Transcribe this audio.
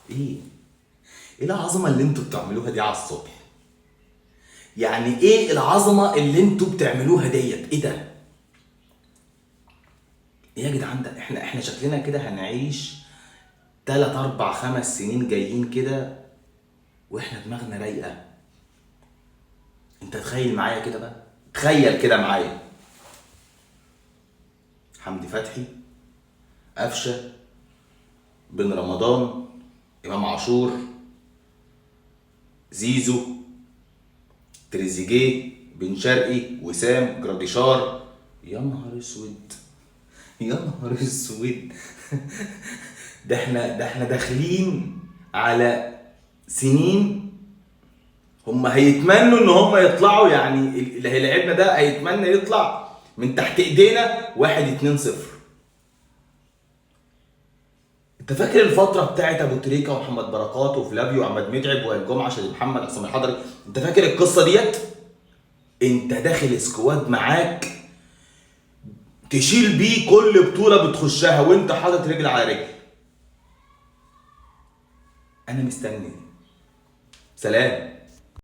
ايه؟ ايه العظمه اللي انتوا بتعملوها دي على الصبح؟ يعني ايه العظمه اللي انتوا بتعملوها ديت؟ ايه ده؟ ايه يا جدعان ده؟ احنا شكلنا كده هنعيش 3 4 5 سنين جايين كده واحنا دماغنا رايقه. انت تخيل معايا كده بقى، تخيل كده معايا. حمدي فتحي، قفشه، بن رمضان، امام عاشور، زيزو، تريزيجيه، بن شرقي، وسام، جراديشار. يا نهار اسود، يا نهار اسود. ده احنا داخلين على سنين هم هيتمنوا ان هم يطلعوا، يعني اللي هيلعبنا ده هيتمنى يطلع من تحت ايدينا 1-2-0. انت فاكر الفترة بتاعت ابو تريكة ومحمد بركات وفلافيو وعماد متعب وائل جمعة شادي محمد عصام الحضري؟ انت فاكر القصة ديت؟ انت داخل سكواد معاك تشيل بيه كل بطولة بتخشها وانت حاطط رجل على رجل. انا مستني. سلام.